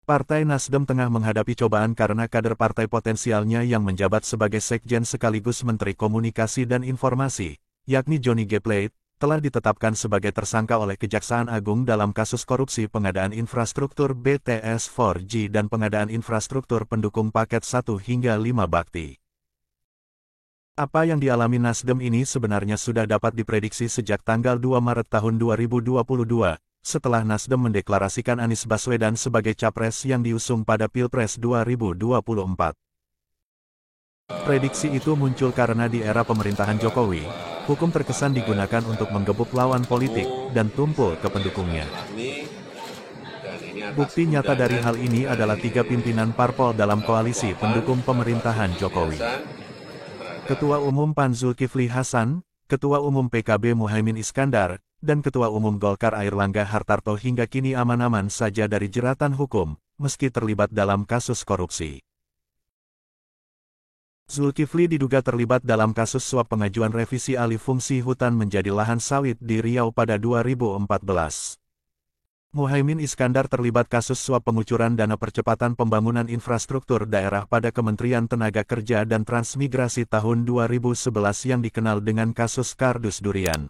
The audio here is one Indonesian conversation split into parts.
Partai Nasdem tengah menghadapi cobaan karena kader partai potensialnya yang menjabat sebagai sekjen sekaligus Menteri Komunikasi dan Informasi, yakni Johnny G. Plate, telah ditetapkan sebagai tersangka oleh Kejaksaan Agung dalam kasus korupsi pengadaan infrastruktur BTS 4G dan pengadaan infrastruktur pendukung paket 1 hingga 5 bakti. Apa yang dialami Nasdem ini sebenarnya sudah dapat diprediksi sejak tanggal 2 Maret tahun 2022, setelah Nasdem mendeklarasikan Anies Baswedan sebagai capres yang diusung pada Pilpres 2024. Prediksi itu muncul karena di era pemerintahan Jokowi, hukum terkesan digunakan untuk menggebuk lawan politik dan tumpul ke pendukungnya. Bukti nyata dari hal ini adalah 3 pimpinan parpol dalam koalisi pendukung pemerintahan Jokowi. Ketua Umum PAN Zulkifli Hasan, Ketua Umum PKB Muhaimin Iskandar, dan Ketua Umum Golkar Airlangga Hartarto hingga kini aman-aman saja dari jeratan hukum, meski terlibat dalam kasus korupsi. Zulkifli diduga terlibat dalam kasus suap pengajuan revisi alih fungsi hutan menjadi lahan sawit di Riau pada 2014. Muhaimin Iskandar terlibat kasus suap pengucuran dana percepatan pembangunan infrastruktur daerah pada Kementerian Tenaga Kerja dan Transmigrasi tahun 2011 yang dikenal dengan kasus kardus durian.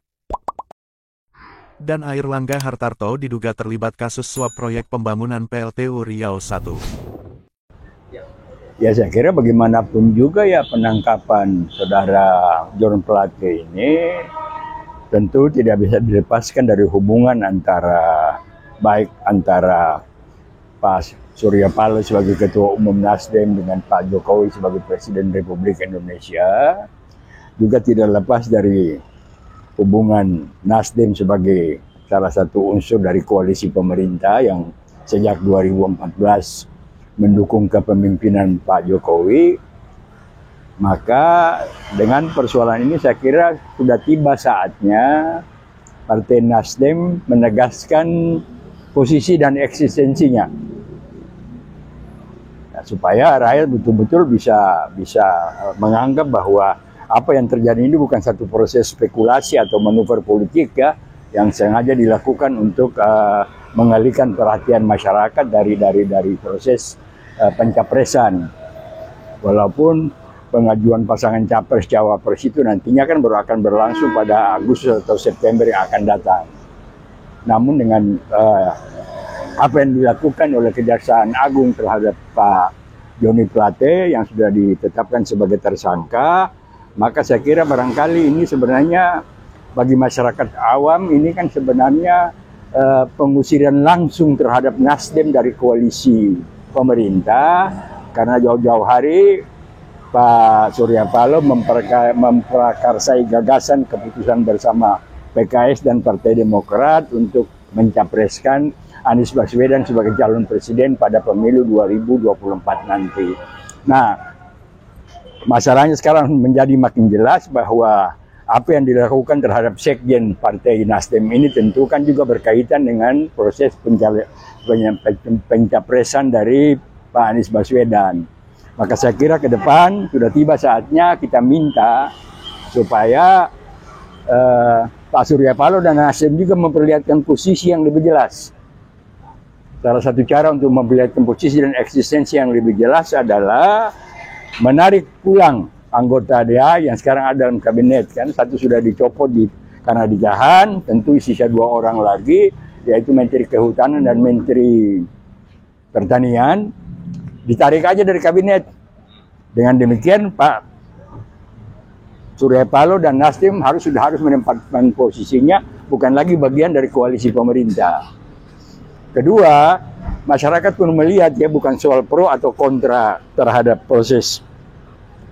Dan Airlangga Hartarto diduga terlibat kasus suap proyek pembangunan PLTU Riau I. Ya saya kira bagaimanapun juga ya penangkapan saudara John Plate ini tentu tidak bisa dilepaskan dari hubungan baik antara Pak Surya Paloh sebagai Ketua Umum Nasdem dengan Pak Jokowi sebagai Presiden Republik Indonesia, juga tidak lepas dari hubungan Nasdem sebagai salah satu unsur dari koalisi pemerintah yang sejak 2014 mendukung kepemimpinan Pak Jokowi. Maka dengan persoalan ini saya kira sudah tiba saatnya Partai Nasdem menegaskan posisi dan eksistensinya, nah, supaya rakyat betul-betul bisa menganggap bahwa apa yang terjadi ini bukan satu proses spekulasi atau manuver politik ya, yang sengaja dilakukan untuk mengalihkan perhatian masyarakat dari proses pencapresan. Walaupun pengajuan pasangan capres-cawapres itu nantinya kan baru akan berlangsung pada Agustus atau September yang akan datang. Namun dengan apa yang dilakukan oleh Kejaksaan Agung terhadap Pak Johnny Plate yang sudah ditetapkan sebagai tersangka, maka saya kira barangkali ini sebenarnya bagi masyarakat awam ini kan sebenarnya pengusiran langsung terhadap Nasdem dari koalisi pemerintah, karena jauh-jauh hari Pak Surya Paloh memprakarsai gagasan keputusan bersama PKS dan Partai Demokrat untuk mencapreskan Anies Baswedan sebagai calon presiden pada pemilu 2024 nanti. Nah, masalahnya sekarang menjadi makin jelas bahwa apa yang dilakukan terhadap sekjen Partai Nasdem ini tentu kan juga berkaitan dengan proses pencapresan dari Pak Anies Baswedan. Maka saya kira ke depan sudah tiba saatnya kita minta supaya Pak Surya Paloh dan Nasdem juga memperlihatkan posisi yang lebih jelas. Salah satu cara untuk memperlihatkan posisi dan eksistensi yang lebih jelas adalah menarik pulang anggota DA yang sekarang ada dalam kabinet. Kan satu sudah dicopot karena ditahan, tentu sisa 2 orang lagi, yaitu Menteri Kehutanan dan Menteri Pertanian, ditarik aja dari kabinet. Dengan demikian Pak Surya Paloh dan Nasdem harus menempatkan posisinya, bukan lagi bagian dari koalisi pemerintah. Kedua, masyarakat pun melihat ya bukan soal pro atau kontra terhadap proses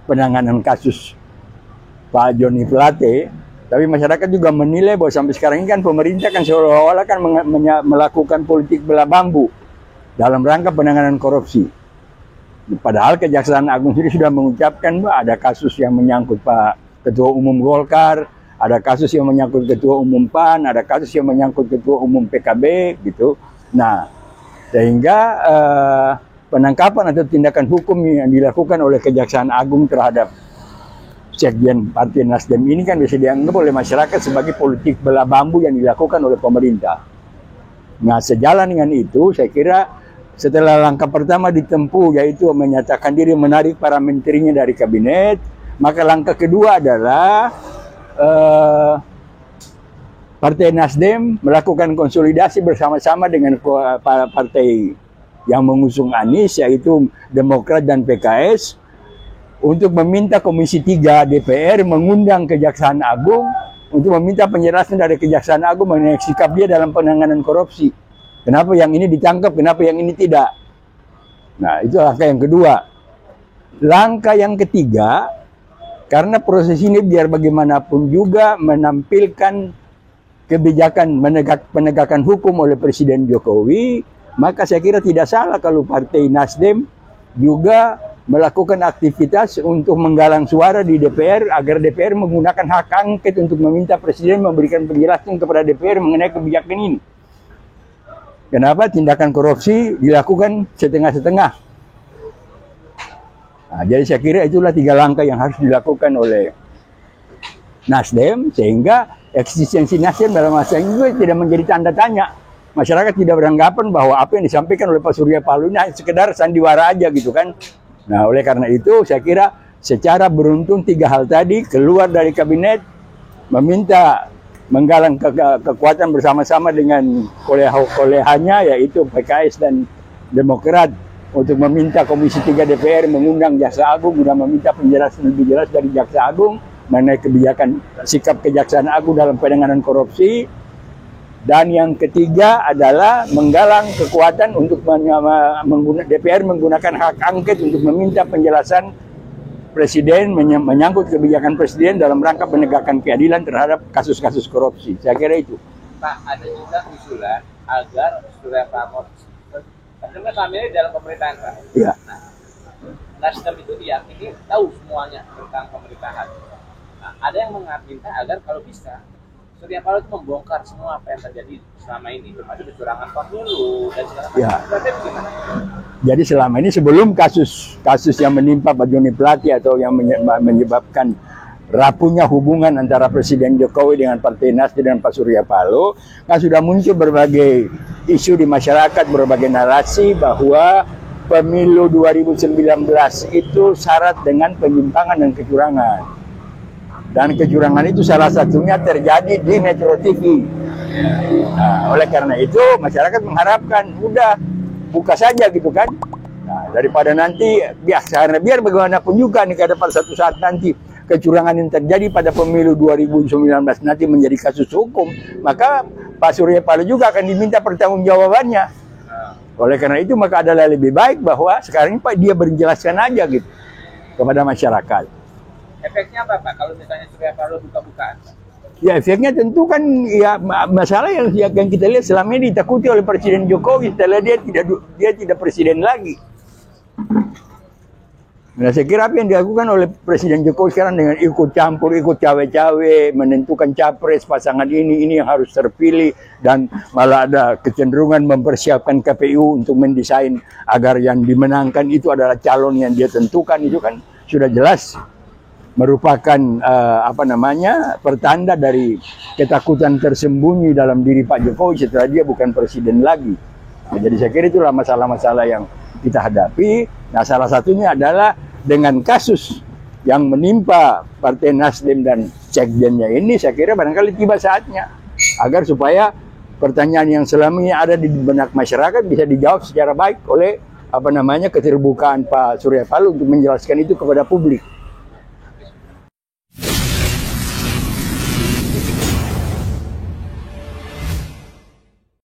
penanganan kasus Pak Johnny Plate, tapi masyarakat juga menilai bahwa sampai sekarang ini kan pemerintah kan seolah-olah kan melakukan politik belah bambu dalam rangka penanganan korupsi. Padahal Kejaksaan Agung sendiri sudah mengucapkan bahwa ada kasus yang menyangkut Pak Ketua Umum Golkar, ada kasus yang menyangkut Ketua Umum PAN, ada kasus yang menyangkut Ketua Umum PKB, gitu. Nah, sehingga penangkapan atau tindakan hukum yang dilakukan oleh Kejaksaan Agung terhadap sekjen Partai Nasdem ini kan bisa dianggap oleh masyarakat sebagai politik belah bambu yang dilakukan oleh pemerintah. Nah, sejalan dengan itu, saya kira setelah langkah pertama ditempuh, yaitu menyatakan diri menarik para menterinya dari kabinet, maka langkah kedua adalah Partai Nasdem melakukan konsolidasi bersama-sama dengan partai yang mengusung Anies, yaitu Demokrat dan PKS, untuk meminta Komisi 3 DPR mengundang Kejaksaan Agung untuk meminta penjelasan dari Kejaksaan Agung mengenai sikap dia dalam penanganan korupsi. Kenapa yang ini ditangkap, kenapa yang ini tidak? Nah, itu langkah yang kedua. Langkah yang ketiga, karena proses ini biar bagaimanapun juga menampilkan kebijakan penegakan hukum oleh Presiden Jokowi, maka saya kira tidak salah kalau Partai Nasdem juga melakukan aktivitas untuk menggalang suara di DPR agar DPR menggunakan hak angket untuk meminta Presiden memberikan penjelasan kepada DPR mengenai kebijakan ini. Kenapa tindakan korupsi dilakukan setengah-setengah? Nah, jadi saya kira itulah 3 langkah yang harus dilakukan oleh Nasdem, sehingga eksistensi Nasdem dalam masa ini juga tidak menjadi tanda tanya. Masyarakat tidak beranggapan bahwa apa yang disampaikan oleh Pak Surya Paloh ini sekedar sandiwara aja gitu kan. Nah, oleh karena itu saya kira secara beruntun 3 hal tadi, keluar dari kabinet, meminta menggalang kekuatan bersama-sama dengan kolehannya, yaitu PKS dan Demokrat, untuk meminta Komisi 3 DPR mengundang Jaksa Agung guna meminta penjelasan lebih jelas dari Jaksa Agung mengenai kebijakan sikap Kejaksaan Agung dalam penanganan korupsi. Dan yang ketiga adalah menggalang kekuatan untuk DPR menggunakan hak angket untuk meminta penjelasan Presiden menyangkut kebijakan Presiden dalam rangka penegakan keadilan terhadap kasus-kasus korupsi. Saya kira itu. Pak, ada juga usulan agar Surya Paloh sebenarnya selama ini dalam pemerintahan, Pak. Ya. Nah, Nasdem itu diyakini tahu semuanya tentang pemerintahan. Nah, ada yang minta agar kalau bisa Surya Paloh itu membongkar semua apa yang terjadi selama ini, termasuk kecurangan pemilu dan segala macam. Ya. Gimana? Jadi selama ini sebelum kasus yang menimpa Pak Joni Plate atau yang menyebabkan rapuhnya hubungan antara Presiden Jokowi dengan Partai Nasdem dan Pak Surya Paloh, kan sudah muncul berbagai isu di masyarakat, berbagai narasi bahwa pemilu 2019 itu syarat dengan penyimpangan dan kecurangan. Dan kecurangan itu salah satunya terjadi di Metro TV. Nah, oleh karena itu masyarakat mengharapkan udah buka saja gitu kan. Nah, daripada nanti biar bagaimanapun juga nih pada satu saat nanti kecurangan yang terjadi pada pemilu 2019 nanti menjadi kasus hukum, maka Pak Surya Paloh juga akan diminta pertanggungjawabannya. Oleh karena itu maka adalah lebih baik bahwa sekarang Pak dia berjelaskan aja gitu kepada masyarakat. Efeknya apa, Pak, kalau misalnya Surya Paloh buka-bukaan? Ya, efeknya tentu kan ya masalah yang kita lihat selama ini ditakuti oleh Presiden Jokowi setelah dia tidak presiden lagi. Nah, saya kira apa yang dilakukan oleh Presiden Jokowi sekarang dengan ikut campur, ikut cawe-cawe, menentukan capres pasangan ini yang harus terpilih, dan malah ada kecenderungan mempersiapkan KPU untuk mendesain agar yang dimenangkan itu adalah calon yang dia tentukan, itu kan sudah jelas merupakan pertanda dari ketakutan tersembunyi dalam diri Pak Jokowi setelah dia bukan presiden lagi. Nah, jadi saya kira itulah masalah-masalah yang kita hadapi. Nah, salah satunya adalah dengan kasus yang menimpa Partai Nasdem dan sekjennya ini, saya kira barangkali tiba saatnya agar supaya pertanyaan yang selama ini ada di benak masyarakat bisa dijawab secara baik oleh keterbukaan Pak Surya Paloh untuk menjelaskan itu kepada publik.